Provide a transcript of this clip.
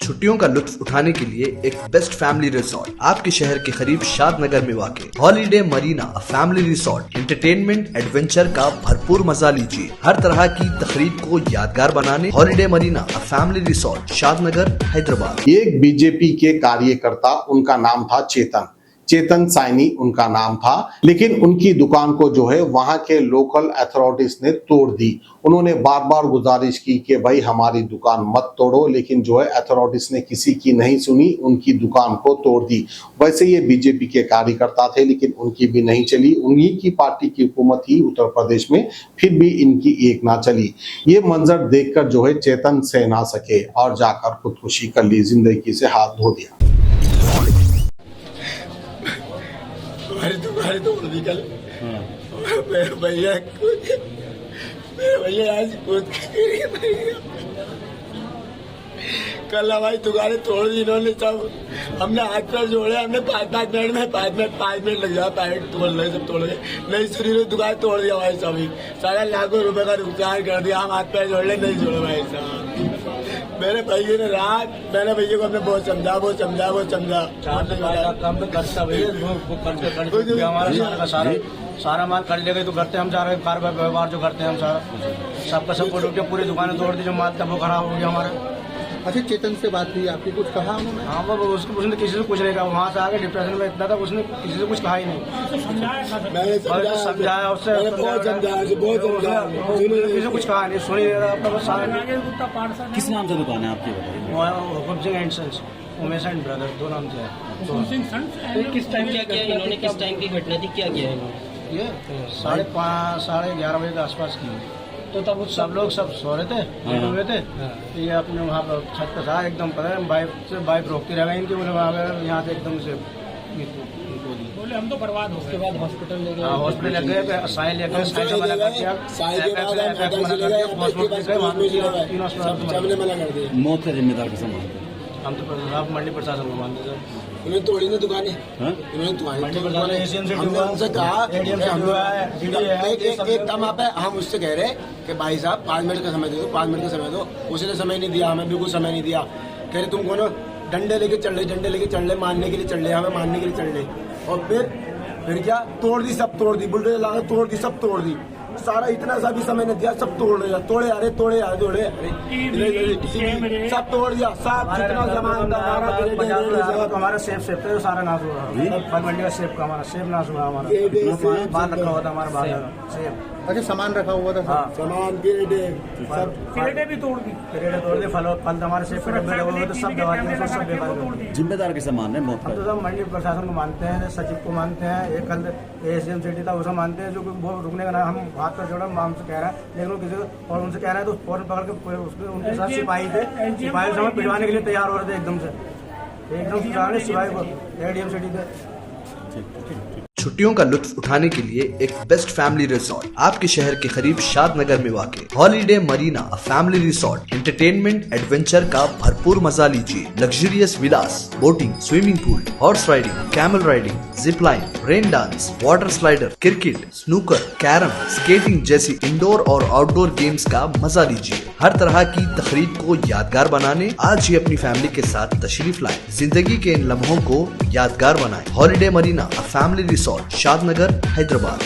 छुट्टियों का लुत्फ उठाने के लिए एक बेस्ट फैमिली रिसोर्ट आपके शहर के करीब शादनगर में वाक़ holiday marina family resort. Entertainment adventure का भरपूर मजा लीजिए। हर तरह की तकरीब को यादगार बनाने holiday marina family resort, Shadnagar, Hyderabad. एक बीजेपी के कार्यकर्ता, उनका नाम था चेतन साइनी उनका नाम था, लेकिन उनकी दुकान को जो है वहां के लोकल अथॉरिटीज ने तोड़ दी। उन्होंने बार बार गुजारिश की कि भाई हमारी दुकान मत तोड़ो, लेकिन जो है अथॉरिटीज ने किसी की नहीं सुनी, उनकी दुकान को तोड़ दी। वैसे ये बीजेपी के कार्यकर्ता थे, लेकिन उनकी भी नहीं चली। उन्हीं की पार्टी की हुकूमत ही उत्तर प्रदेश में, फिर भी इनकी एक ना चली। ये मंजर देखकर जो है चेतन सह ना सके और जाकर खुदकुशी कर ली, जिंदगी से हाथ धो दिया। तुम्हारे तो निकल मेरे भैया आज कूद कल हमारी दुकानें तोड़ दी इन्होंने सब। हमने हाथ पैर जोड़े, हमने 5 मिनट लग जाए पैकेट तोड़ लगे, सब तोड़ गए। नहीं सुनी दुकान तोड़ दिया भाई साहब। सारा लाखों रुपए का नुकसान कर दिया। हम हाथ पैर जोड़ ले, नहीं जोड़े भाई साहब। मेरे भैया ने रात, मेरे भैया को हमने बहुत समझा। सारा माल कर ले गए तो करते हम जा रहे कारोबार व्यवहार जो करते हैं हम सबका सब कुछ पूरी दुकानें तोड़ दी। जो माल था वो खराब हो गया हमारा। अच्छा, चेतन से बात हुई आपकी, कुछ कहा उन्होंने? हाँ, वो उसने किसी से कुछ नहीं कहा। वहाँ से आके डिप्रेशन में इतना था, उसने किसी से कुछ कहा ही नहीं। मैंने समझाया उससे, बहुत समझाया, किसी कुछ कहा नहीं, सुनी नहीं रहा अपना सारा। किस नाम से दुकान है आपकी? Hukum Singh and sons, Umesh and brother, दो नाम से है। किस टाइम क्या किया इन्होंने? किस टाइम की घटना थी? क्या किया इन्होंने? ये 11:30 बजे के आसपास की। तो तब सब लोग सब सो रहे थे, लेटे हुए थे। ये अपने वहाँ पर छत पर था, एकदम पता है बाइक रोकती रह गई इनकी। बोले वहाँ पर यहाँ से एकदम से बोले हम तो बर्बाद हो। उसके बाद हॉस्पिटल ले गए। हॉस्पिटल ले गए, साई ले गए, साई के बाद मौत का जिम्मेदार किसे मानते हैं? हम तो मंडी प्रशासन को मानते थे। उन्होंने तोड़ी ना दुकानें, मंडी प्रशासन एशियन से हमने उनसे कहा एक काम आप है, हम उससे कह रहे कि भाई साहब 5 मिनट का समय दे दो, 5 मिनट का समय दो। उसने समय नहीं दिया, हमें बिल्कुल समय नहीं दिया। कह रहे तुम कौन डंडे लेके चल रहे, मारने के लिए चल रहे, हमें मारने के लिए चल रहे। और फिर क्या तोड़ दी, सब तोड़ दी, बुलडोजर ला तोड़ दी, सब तोड़ दी। सारा इतना सा भी समय नहीं दिया, सब तोड़े सब तोड़ दिया। सब जितना सामान था हमारा सेफ थे, सारा नाश हुआ। फल मंडी का सेफ का हमारा सेफ नाश हुआ। हमारा बाल रखा हुआ था, हमारा बाल सेफ। अच्छा, सामान रखा हुआ था? हाँ, सामान क्रेटे भी तोड़ दी। क्रेटे तोड़ दी, फल हमारे सेफ के डब्बे लगे हुए थे, सब दवाइयाँ सब बेकार। जिम्मेदार किसे मान रहे हैं मौत हम तो सब मंडी प्रशासन को मानते हैं, सचिव को मानते हैं। एक कल एशियन सिटी था, उसे मानते हैं, जो वो रुकने का ना, हम हाथ पर जोड़ा हमसे कह रहा है, लेकिन वो किसी को और उनसे कह रहा है तो फौरन पकड़ के उनके साथ सिपाही थे, सिपाही से हमें पिटवाने के लिए तैयार हो रहे थे एकदम से सिपाही को एडीएम सिटी थे। छुट्टियों का लुत्फ उठाने के लिए एक बेस्ट फैमिली रिसोर्ट आपके शहर के करीब शादनगर में वाक़ holiday marina family resort. Entertainment adventure का भरपूर मजा लीजिए। Luxurious villas, boating, swimming pool, horse riding, camel riding, zip line, rain dance, water slider, cricket, snooker, carrom, skating जैसी इंडोर और आउटडोर गेम्स का मजा लीजिए। हर तरह की तकरीब को यादगार बनाने आज ही अपनी फैमिली के साथ तशरीफ लाएं। जिंदगी के इन लम्हों को यादगार बनाएं। Holiday marina family resort, Shadnagar, Hyderabad.